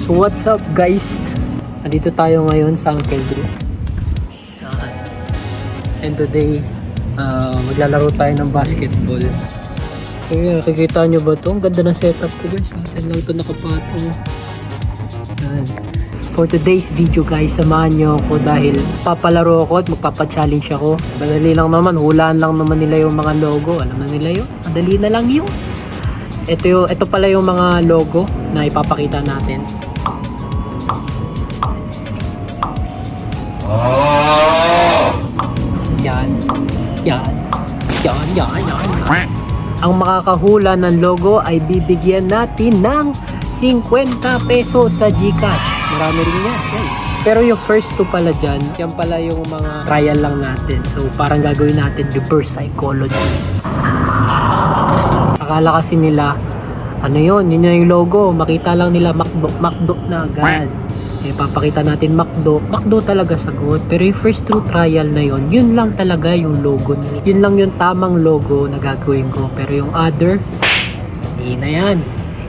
So what's up guys? Andito tayo ngayon sa Uncle Drew. And today, maglalaro tayo ng basketball. So yun, nakikita nyo ba ito? Ang ganda ng setup ko guys. Saan lang ito nakapatong. For today's video guys, samahan nyo ako dahil papalaro ako at magpapa-challenge ako. Madali lang naman, hulaan lang naman nila yung mga logo. Alam na nila yun, madali na lang yun. Ito pala yung mga logo na ipapakita natin. Yan. Ang makakahula ng logo ay bibigyan natin ng 50 pesos sa GCash. Marami rin yan, guys. Pero yung first two pala dyan, yan pala yung mga trial lang natin. So parang gagawin natin reverse psychology. Akala kasi nila, ano yun na yung logo. Makita lang nila McDo na agad. Eh, papakita natin McDo talaga sagot. Pero yung first two trial na yun lang talaga yung logo niya. Yun lang yung tamang logo na gagawin ko. Pero yung other, hindi na yan.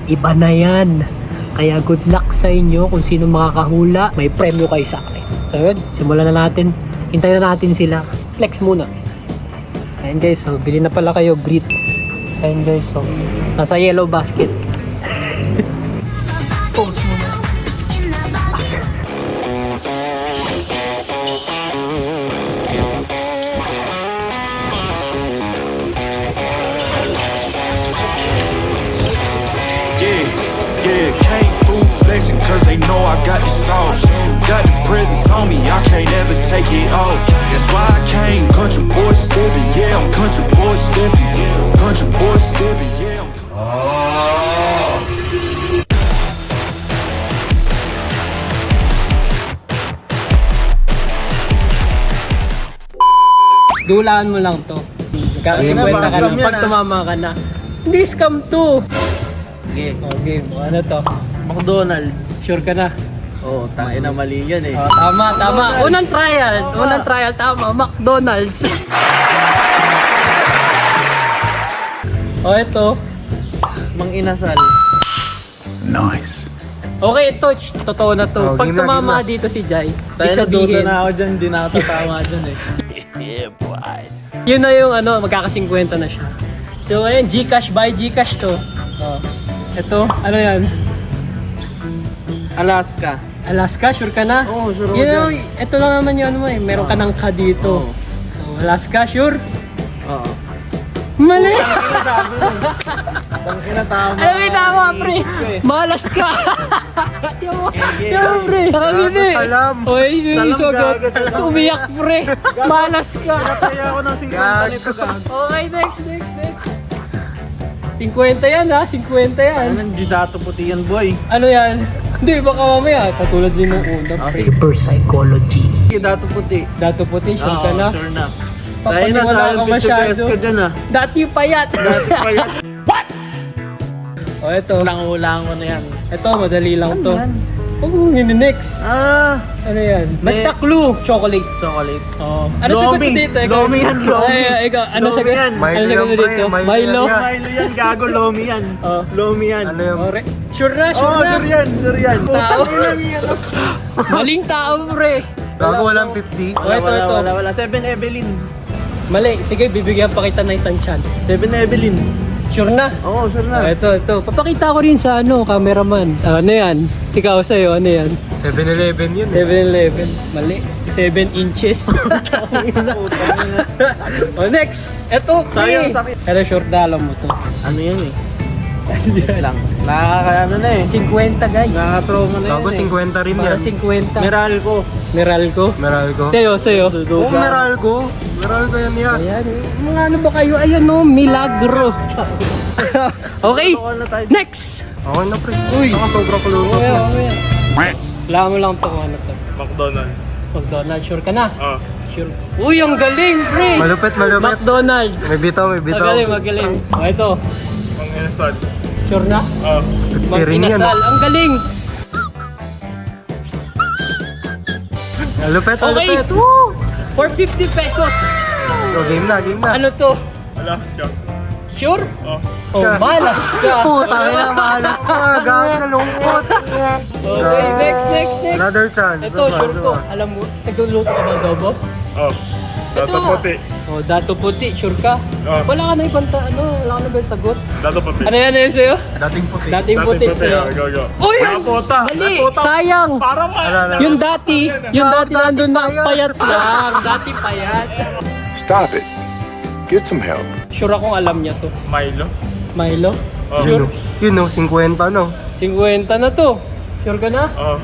Iba na yan. Kaya good luck sa inyo kung sino makakahula. May premyo kayo sa akin. So yun, simulan na natin. Hintayin na natin sila. Flex muna. Ayan guys, so bili na pala kayo grit. Ayan guys, so nasa yellow basket. Pause muna. Yeah, came through flexing cause they know I got the sauce. Got the presents on me, I can't ever take it off. That's why I came country boy stepping, yeah, I'm country boy stepping. Country boy stepping, yeah, Dulaan mo lang to. Kakasimkwenta ka na. Pag tumama ka na, hindi scam to. Okay, okay. Ano to? McDonald's. Sure ka na? Oo, tayo na mali yan eh. Oh, tama. Unang trial, tama. McDonald's. Ito. Mang Inasal. nice. Okay, ito. Totoo na to. Pag Game na, tumama game na. dito si Jai, Tayo ibig na sabihin, na ako dyan, di na ako tatama dyan eh. Yeah, boy. yun na yung magkaka-50 na siya. So, ayun, GCash, buy GCash to. Oh. Ito, ano yan? Alaska. Alaska, sure ka na? Oo, sure ako Yun, ito lang naman yun mo eh. Meron ka ng ka dito. Oo. So, Alaska, sure? Oo. Mali! Tangina tama. Alam mo, tama, pre! Malas ka! Tama, pre! Nakagini! Salam! Oy, yun yung Salam, sagot. gago. Umiyak, pre! Malas ka! Kaya ako ng 50 nito ka. Okay, next. 50 yan ha, 50 yan. Ano, di dato puti yan boy. Ano yan? Hindi, baka mamaya. Katulad din ng una, pre. Reverse psychology. Di dato puti. Dato puti, sure ka na? Sure na. Tayo na Papaniwala sa ka 50 masyado. pesos ko dyan ah. Dati payat. Dati pa yan. O, ito. Ulang ko na yan. Ito, madali lang to. Huwag mo next. Ano yan? Basta clue. Chocolate. Chocolate. Oh. Ano sagot mo dito? Lomi yan, Lomi. Ay, ikaw, ano Lomi sagot? yan. Ano Milo sagot mo yan, pre. dito? Milo Milo? yan. Milo yan, gago, Lomi yan. Oh. Lomi yan. Ano yung... Ore. Sure na. Sure yan. Tao. Putang ina yan. Maling tao, pre. Gago walang 50. Wala. 7 Evelyn. Mali. Sige, bibigyan pa kita ng isang chance. 7 Evelyn. Sure na? Oo, sure na. Ito. Papakita ko rin sa cameraman. Ano yan? Ikaw sa'yo, ano yan? 7-Eleven yun eh. 7-Eleven. Mali. 7 inches. O, next. Ito, pre. Sayang, sakit. Pero short na alam mo to. Ano yan eh? Hindi lang. Nakakaano na eh. 50 guys. Nakaka-trauma na Gago yan eh. 50 rin Para yan. 50. Meralco. Meralco. Meralco. Sa'yo. Oo, Meralco. Meralco yan niya. Ayan. Mga ano ba kayo? Ayan milagro. Okay. Next. Okay na pre. Uy. Saka sobrang close up na. Wala mo lang to kung ano to. McDonald's. Sure ka na? Sure. Uy, ang galing, pre. Malupit. McDonald's. May bitaw. Magaling. O, ito. Mang Inasal. Sure na? 50 rin yan. Inasal. Ang galing. Malupit. Okay. For 50 pesos. So, game na. Ano to? Alaska. Sure? Oh. Oh, malas ka. Puta, kaya malas ka. Gago, lungkot. Okay, next. Another chance. Ito, sure ko. Alam mo, nagluluto ka ng adobo? Oh. Dato Ito. puti. Oh, dato puti, sure ka? Oh. Wala ka na ibang wala ka na ibang sagot? Dato puti. Ano yan sa'yo? Dating puti. Dating puti sa'yo. Go. Uy! Naputa. Mali! Sayang! Parang Ano? Yung dati Dati nandun na payat. payat lang. Dati payat. Stop it. Get some help. Sure akong alam niya to. Milo. Milo? Oh. Sure? Yun no, 50 no. 50 na to. Sure ka na? Oh.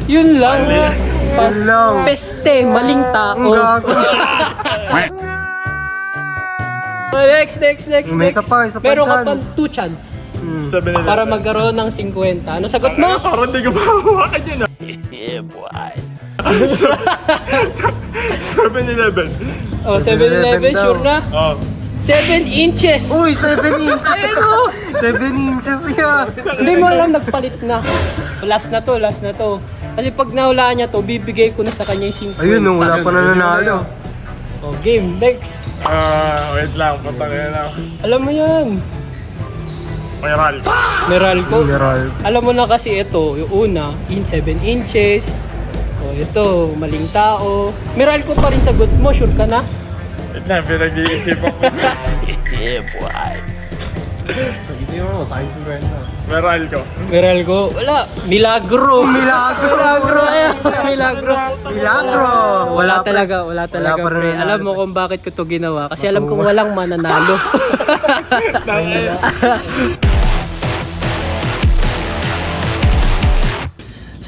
Yun lang. Mali. Yun lang. Peste, maling tao. Ang gago. Oh, next. May isa pa Meron ka pang chance. 2 chance. 7-Eleven. Para magkaroon ng 50. Ano sagot mo? Parang di ko mahawakan yun ah. 7-Eleven. Oh, 7-Eleven 7-Eleven, daw. sure na? Oh. 7 inches! Uy, 7 inches. Ayun o! 7 inches yan. Hindi mo alam, nagpalit na. Last na to. Kasi pag nahulaan niya to, bibigay ko na sa kanya yung 50. Ayun no, wala pa na nanalo. Oh, game, next. Wait lang. Patang na. Alam mo yan. Viral. Meralco. Mineral. Alam mo na kasi ito, yung una, 7 inches. So ito, maling tao. Meralco pa rin sagot mo, sure ka na? Wait lang. Pinag-iisip ako. Hindi mo, sayang 50. Meralco. Meralco, wala. Milagro. Milagro. Milagro. Milagro. Wala talaga pa rin pre. nanalo. Alam mo kung bakit ko to ginawa? Kasi alam kong walang mananalo.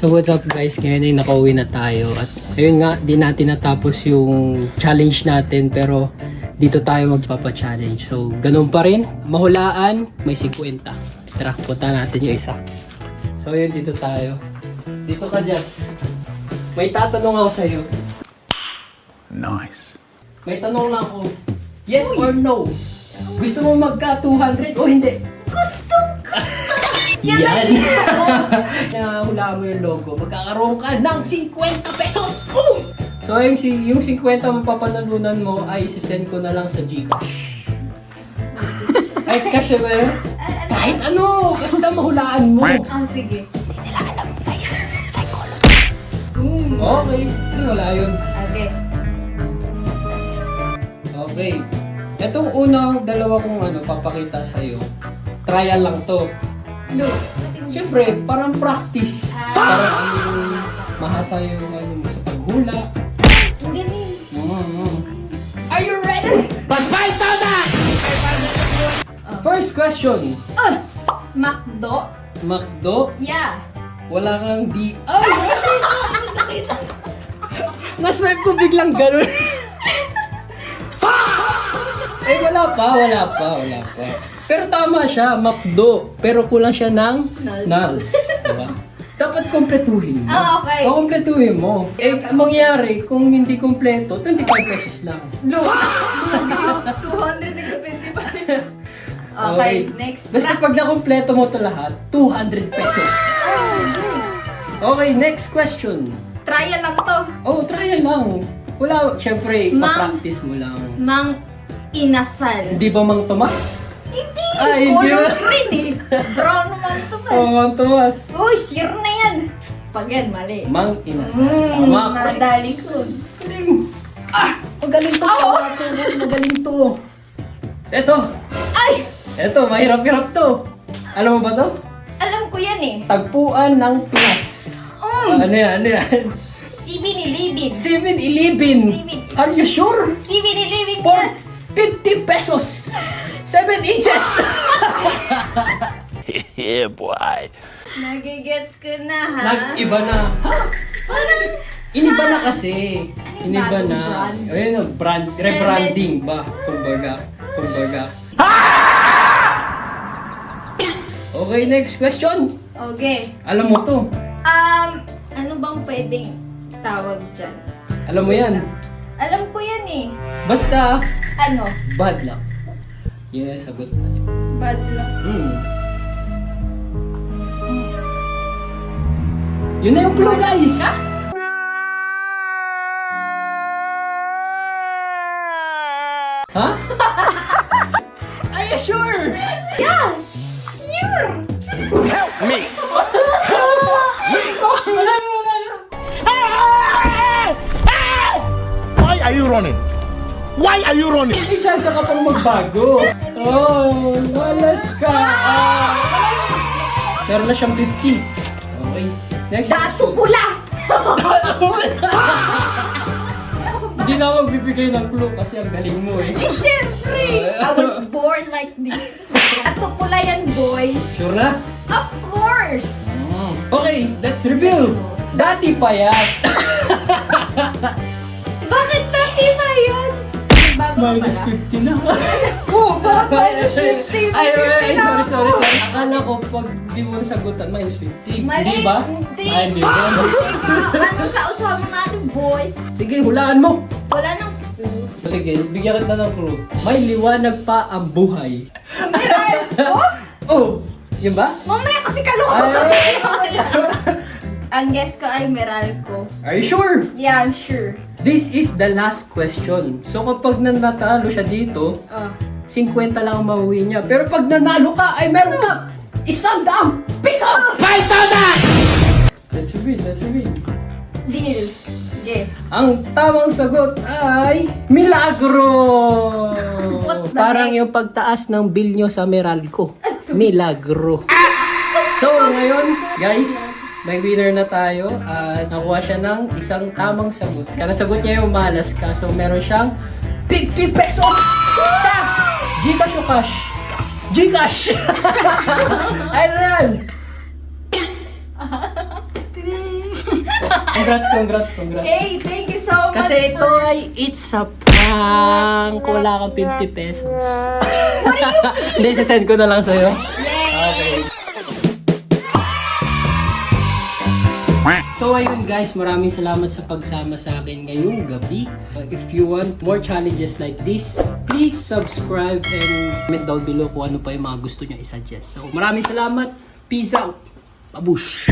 So what's up guys, ngayon ay nakauwi na tayo at ayun nga, di natin natapos yung challenge natin pero dito tayo magpapa-challenge. So ganun pa rin, mahulaan, may 50. Tara, punta natin yung isa. So yun, dito tayo. Dito ka, Jess. May tatanong ako sa'yo. Nice. May tanong lang ako. Yes or no? Gusto mo magka 200 o hindi? Gusto! Yan! Hulaan mo yung logo. Magkakaroon ka ng 50 pesos! Oh! So yung 50 mapapanalunan mo ay isisend ko na lang sa Gcash. Ay, cash ba yun? Kahit ano! Basta mahulaan mo. Sige. Okay. Hindi, wala yun. Okay. Okay. Itong unang dalawa kong papakita sa'yo, trial lang to. Look. Siyempre, parang practice. Parang mahasa yung mo sa paghula. Ang galing. Are you ready? Pag-fight na! First question. Macdo? McDo, Yeah. wala kang di... Ay! Naswipe ko biglang ganun. Eh, wala pa. Pero tama siya, McDo. Pero kulang siya ng nuls. Diba? Dapat kompletuhin mo. Okay. Kompletuhin mo. Eh, ang mangyari, kung hindi kompleto, 25 pesos lang. Look. 225. Okay, next. Basta pag nakompleto mo to lahat, 200 pesos. Okay, next question. Trial lang to. Oh, try lang. Wala, syempre, Ma'am. pa-practice mo lang. Mang Inasal. Hindi ba Mang Tomas? Hindi! Ay, hindi Color ba? green eh. Brown naman to man. Oh, Mang Tomas. Uy, sure na yan. Pag yan, mali. Mang Inasal. Tama. Nadali ko. Magaling to. Magaling to. Eto. Ay! Eto, mahirap-hirap to. Alam mo ba to? Alam ko yan eh. Tagpuan ng Pinas. Ano yan? 7-Eleven. 7-Eleven. Are you sure? 7-Eleven For yan. 50 pesos. 7 inches. Yeah, boy. Nagigets ko na ha. Nag-iba na. Ha? Iniba na kasi. Ano yung Iniba bagong na. brand? Ayun, rebranding ba? Kumbaga. Okay, next question. Okay. Alam mo to. Ano bang pwedeng tawag dyan? Alam mo yan. Alam ko yan eh. Basta, Ano? bad luck. Yun yung sagot na yun. Bad luck. Yun na yung clue, guys. Ha? Are you sure? running? Why are you running? May chance ka pang magbago. Oh, malas ka. Meron na siyang 50. Okay. Next Dato pula! Hindi na ako magbibigay ng clue kasi ang galing mo eh. Eh, syempre! I was born like this. Dato pula yan, boy. Sure na? Of course! Okay, let's reveal. Dati pa yan. Bakit dati na yun? Bago ka Minus pala. 50 na. Oh, bakit minus 50? Ay, sorry. Akala ko pag di mo nasagutan, minus 50. Mali. Hindi ba? Hindi. Ay, hindi ba? Ano sa usapan natin, boy? Sige, hulaan mo. Wala nang clue. Sige, bigyan kita ng clue. May liwanag pa ang buhay. Meron ko? Oh, yun ba? Mamaya kasi Ang guess ko ay Meralco. Are you sure? Yeah, I'm sure. This is the last question. So kapag nanatalo siya dito, Oh. 50 lang ang mauwi niya. Pero pag nanalo ka, ay meron ka 100 piso! 5,000! Let's reveal. Deal. Okay. Ang tamang sagot ay Milagro! What the Parang heck? yung pagtaas ng bill nyo sa Meralco. Milagro. So ngayon, guys, may winner na tayo at nakuha siya ng isang tamang sagot. Kaya nasagot niya yung malas ka. So meron siyang 50 pesos sa Gcash o cash? Gcash! Ayun! Congrats. Hey, thank you so much. Kasi ito ay it's a prank. Wala kang 50 pesos. Hindi, sasend ko na lang sa'yo. Okay. So ayun guys, maraming salamat sa pagsama sa akin ngayong gabi. If you want more challenges like this, please subscribe and comment down below kung ano pa yung mga gusto nyo isuggest. So maraming salamat. Peace out. Babush!